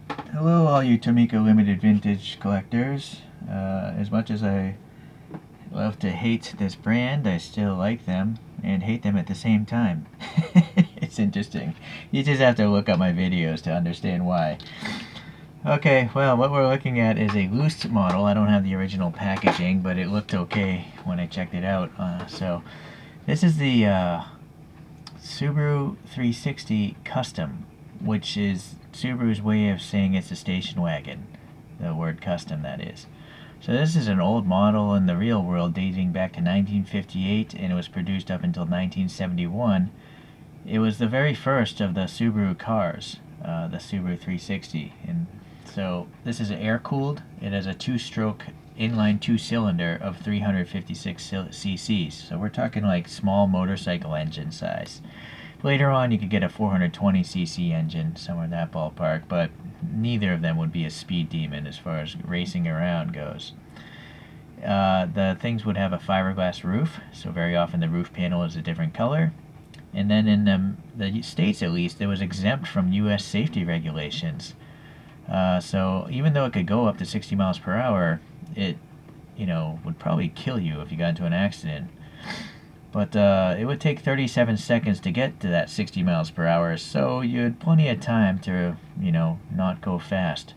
Hello all you Tomica limited vintage collectors. As much as I love to hate this brand, I still like them and hate them at the same time. It's interesting. You just have to look up my videos to understand why. Okay, well, what we're looking at is a loose model. I don't have the original packaging, but it looked okay when I checked it out. So this is the Subaru 360 Custom, which is Subaru's way of saying it's a station wagon. The word custom, that is. So this is an old model in the real world dating back to 1958, and it was produced up until 1971. It was the very first of the Subaru cars, the Subaru 360. And so this is air-cooled. It has a two-stroke inline two-cylinder of 356 cc's. So we're talking like small motorcycle engine size. Later on, you could get a 420cc engine, somewhere in that ballpark, but neither of them would be a speed demon as far as racing around goes. The things would have a fiberglass roof, so very often the roof panel is a different color. And then in the States, at least, it was exempt from U.S. safety regulations. So even though it could go up to 60 miles per hour, it, would probably kill you if you got into an accident. But it would take 37 seconds to get to that 60 miles per hour, so you had plenty of time to, not go fast.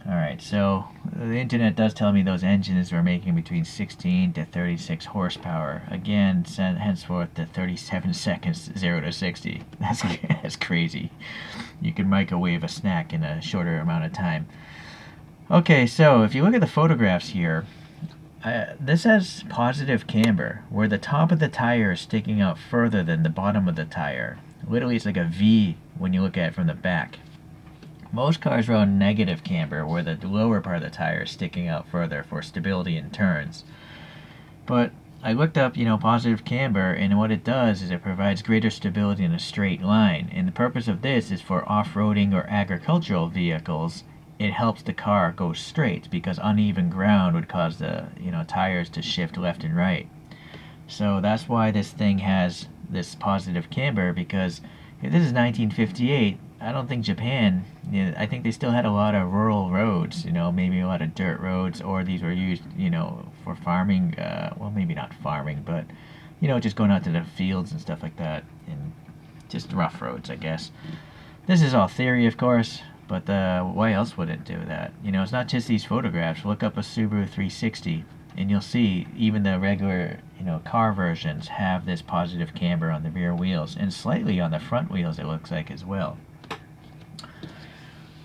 Alright, so the internet does tell me those engines were making between 16 to 36 horsepower. Again, henceforth to 37 seconds, 0 to 60. That's crazy. You can microwave a snack in a shorter amount of time. Okay, so if you look at the photographs here, this has positive camber, where the top of the tire is sticking out further than the bottom of the tire. Literally, it's like a V when you look at it from the back. Most cars run negative camber, where the lower part of the tire is sticking out further for stability in turns. But I looked up, positive camber, and what it does is it provides greater stability in a straight line. And the purpose of this is for off-roading or agricultural vehicles. It helps the car go straight because uneven ground would cause the tires to shift left and right. So that's why this thing has this positive camber, because if this is 1958, I don't think Japan, I think they still had a lot of rural roads, maybe a lot of dirt roads, or these were used, for farming, well, maybe not farming, but, just going out to the fields and stuff like that, and just rough roads, I guess. This is all theory, of course, but why else would it do that? It's not just these photographs. Look up a Subaru 360, and you'll see even the regular, car versions have this positive camber on the rear wheels, and slightly on the front wheels, it looks like, as well.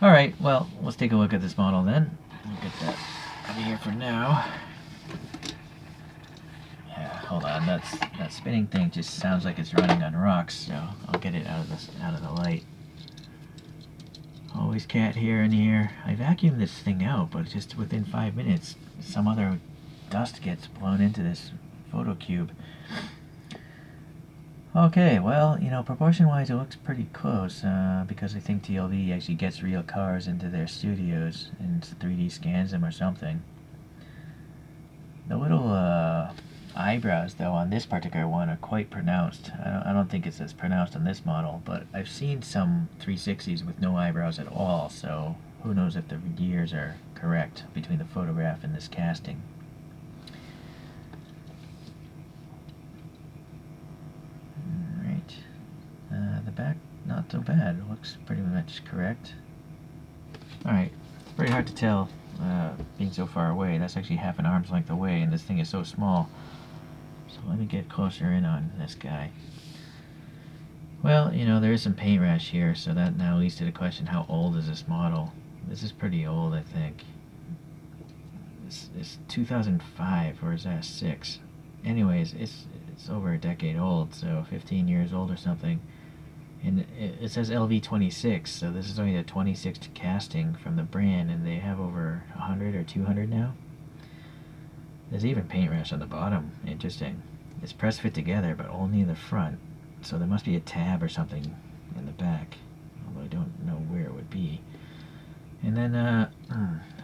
Alright, well, let's take a look at this model then. We'll get that out of here for now. Yeah, hold on, that spinning thing just sounds like it's running on rocks, so I'll get it out of the light. Always cat here and here. I vacuumed this thing out, but just within 5 minutes, some other dust gets blown into this photo cube. Okay, well, proportion-wise it looks pretty close, because I think TLV actually gets real cars into their studios and 3D scans them or something. The little eyebrows, though, on this particular one are quite pronounced. I don't think it's as pronounced on this model, but I've seen some 360s with no eyebrows at all, so who knows if the years are correct between the photograph and this casting. The back, not so bad. It looks pretty much correct. Alright, it's pretty hard to tell being so far away. That's actually half an arm's length away, and this thing is so small. So let me get closer in on this guy. Well, there is some paint rash here, so that now leads to the question, how old is this model? This is pretty old, I think. It's 2005, or is that 6? Anyways, it's over a decade old, so 15 years old or something. And it says Lv-26, so this is only the 26th casting from the brand, and they have over 100 or 200 now. There's even paint rash on the bottom. Interesting. It's press fit together, but only in the front, so there must be a tab or something in the back, although I don't know where it would be. And then,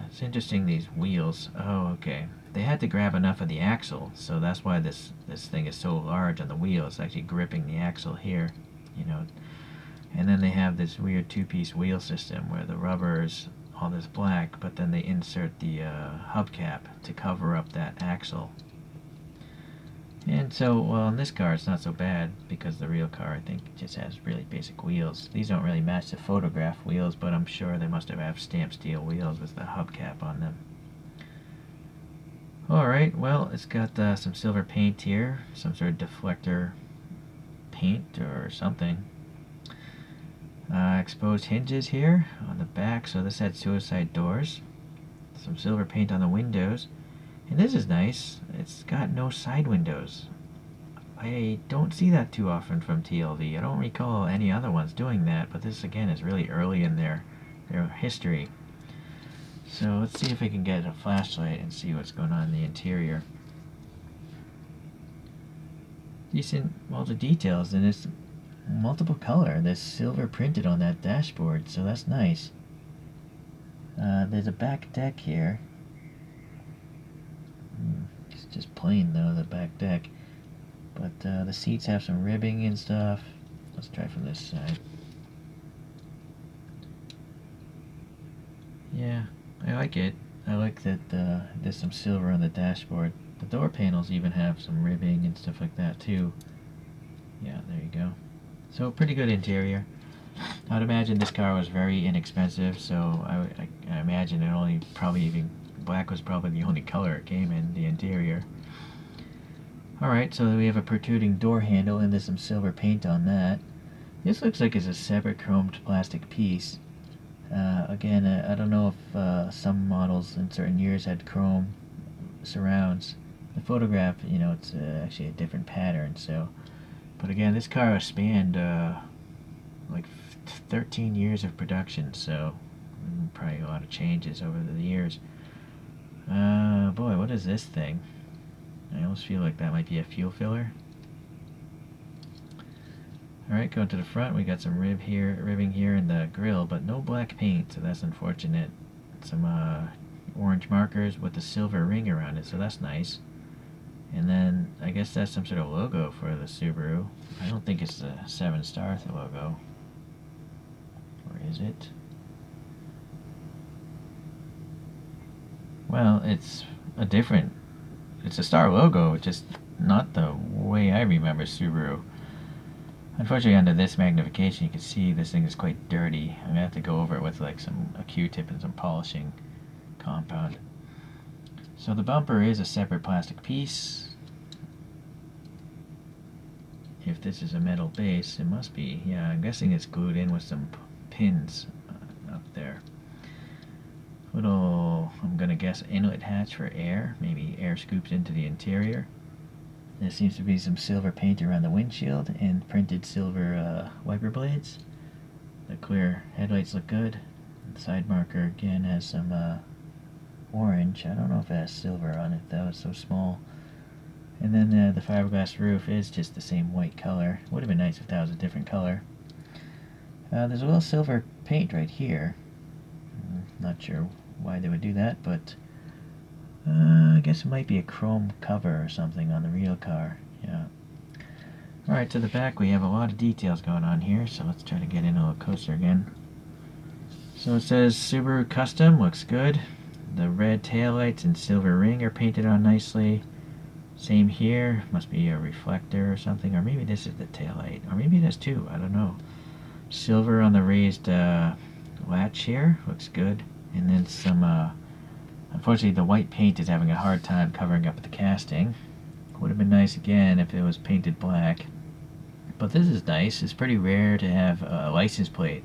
it's interesting, these wheels. Oh, okay. They had to grab enough of the axle, so that's why this thing is so large on the wheel. It's actually gripping the axle here. And then they have this weird two-piece wheel system where the rubber is all this black, but then they insert the hubcap to cover up that axle. And so, well, in this car it's not so bad because the real car, I think, just has really basic wheels. These don't really match the photograph wheels, but I'm sure they must have stamped steel wheels with the hubcap on them. Alright, well, it's got some silver paint here, some sort of deflector paint or something. Exposed hinges here on the back, so this had suicide doors. Some silver paint on the windows. And this is nice, it's got no side windows. I don't see that too often from TLV. I don't recall any other ones doing that, but this again is really early in their history. So let's see if we can get a flashlight and see what's going on in the interior. Decent, well, the details, and it's multiple color. There's silver printed on that dashboard, so that's nice. There's a back deck here. It's just plain though, the back deck. But the seats have some ribbing and stuff. Let's try from this side. Yeah, I like it. I like that there's some silver on the dashboard. The door panels even have some ribbing and stuff like that too. Yeah, there you go. So pretty good interior. I'd imagine this car was very inexpensive, so I imagine it only probably even black was probably the only color it came in the interior. Alright, so we have a protruding door handle and there's some silver paint on that. This looks like it's a separate chromed plastic piece. Again, I don't know if some models in certain years had chrome surrounds. The photograph, you know, it's actually a different pattern, so. But again, this car has spanned like 13 years of production, so probably a lot of changes over the years. Boy, what is this thing? I almost feel like that might be a fuel filler. Alright, going to the front, we got some ribbing here in the grill, but no black paint, so that's unfortunate. Some orange markers with the silver ring around it, so that's nice. And then, I guess that's some sort of logo for the Subaru. I don't think it's the 7-star logo. Or is it? Well, it's a star logo, just not the way I remember Subaru. Unfortunately, under this magnification, you can see this thing is quite dirty. I'm gonna have to go over it with like a Q-tip and some polishing compound. So the bumper is a separate plastic piece. If this is a metal base, it must be. Yeah, I'm guessing it's glued in with some pins up there. Little, I'm gonna guess, inlet hatch for air. Maybe air scoops into the interior. There seems to be some silver paint around the windshield and printed silver wiper blades. The clear headlights look good. The side marker again has some orange. I don't know if it has silver on it though, it's so small. And then the fiberglass roof is just the same white color. Would have been nice if that was a different color. There's a little silver paint right here. Not sure why they would do that, but I guess it might be a chrome cover or something on the real car. Yeah. Alright, to the back we have a lot of details going on here, so let's try to get in a little closer again. So it says Subaru Custom, looks good. The red taillights and silver ring are painted on nicely. Same here, must be a reflector or something, or maybe this is the taillight, or maybe it has two, I don't know. Silver on the raised latch here, looks good. And then some, unfortunately the white paint is having a hard time covering up the casting. Would have been nice again if it was painted black. But this is nice, it's pretty rare to have a license plate.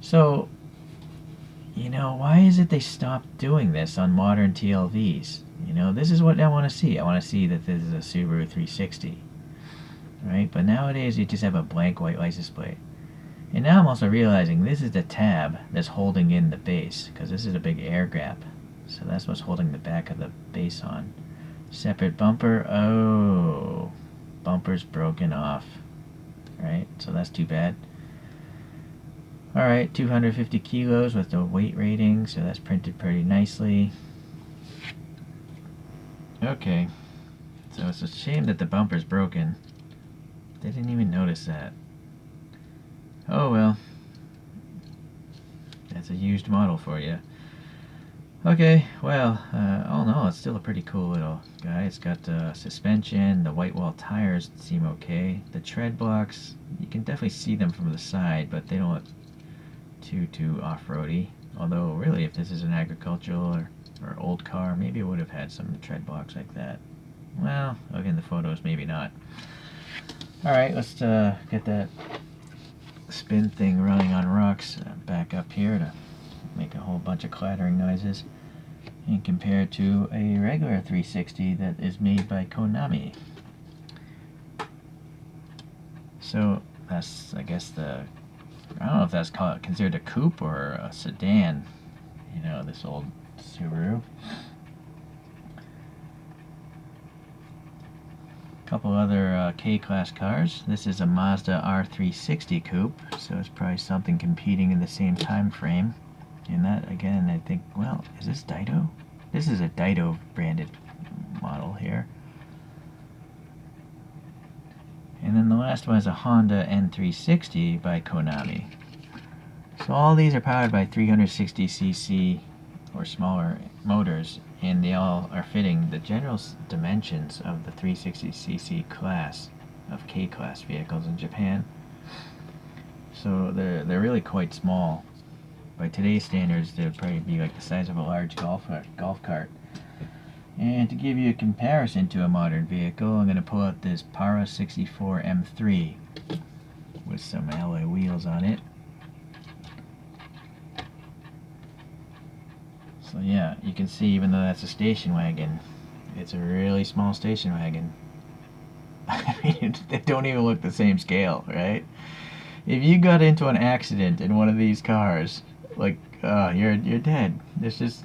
So, you know, why is it they stopped doing this on modern TLVs? You know, this is what I want to see. I want to see that this is a Subaru 360. Right? But nowadays you just have a blank white license plate. And now I'm also realizing this is the tab that's holding in the base, because this is a big air gap. So that's what's holding the back of the base on. Separate bumper. Oh, bumper's broken off. Right? So that's too bad. Alright, 250 kilos with the weight rating, so that's printed pretty nicely. Okay, so it's a shame that the bumper's broken. They didn't even notice that. Oh well. That's a used model for you. Okay, well, all in all, it's still a pretty cool little guy. It's got suspension, the white wall tires seem okay. The tread blocks, you can definitely see them from the side, but they don't look too off-roady. Although, really, if this is an agricultural or old car, maybe it would have had some tread blocks like that. Well, look in the photos, maybe not. Alright, let's get that spin thing running on rocks back up here to make a whole bunch of clattering noises. And compared to a regular 360 that is made by Konami. So that's, I guess, I don't know if that's considered a coupe or a sedan. You know, this old Subaru. Couple other K-Class cars. This is a Mazda R360 coupe, so it's probably something competing in the same time frame. And that, again, I think, well, is this Dido? This is a Dido branded model here. And then the last one is a Honda N360 by Konami. So all these are powered by 360cc or smaller motors, and they all are fitting the general dimensions of the 360cc class of K-Class vehicles in Japan. So they're really quite small. By today's standards, they would probably be like the size of a large golf cart. And to give you a comparison to a modern vehicle, I'm going to pull out this Para 64 M3 with some alloy wheels on it. So yeah, you can see, even though that's a station wagon, it's a really small station wagon. I mean, they don't even look the same scale, right? If you got into an accident in one of these cars, like, you're dead. It's just,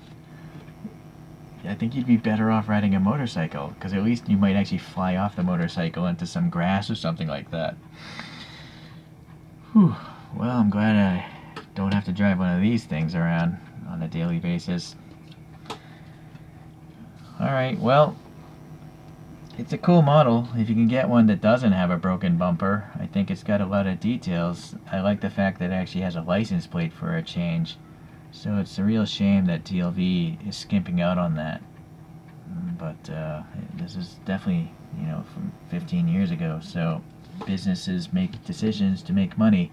I think you'd be better off riding a motorcycle, because at least you might actually fly off the motorcycle into some grass or something like that. Whew. Well, I'm glad I don't have to drive one of these things around on a daily basis. Alright, well, it's a cool model. If you can get one that doesn't have a broken bumper, I think it's got a lot of details. I like the fact that it actually has a license plate for a change. So it's a real shame that TLV is skimping out on that. But this is definitely, you know, from 15 years ago. So businesses make decisions to make money.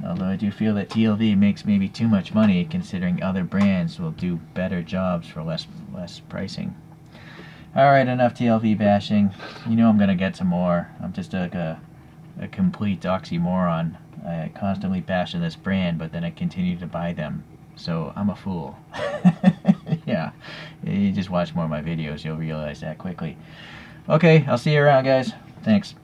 Although I do feel that TLV makes maybe too much money, considering other brands will do better jobs for less pricing. Alright, enough TLV bashing. You know I'm gonna get some more. I'm just like a complete oxymoron. I constantly bash on this brand, but then I continue to buy them. So I'm a fool. Yeah, you just watch more of my videos, you'll realize that quickly. Okay, I'll see you around, guys. Thanks.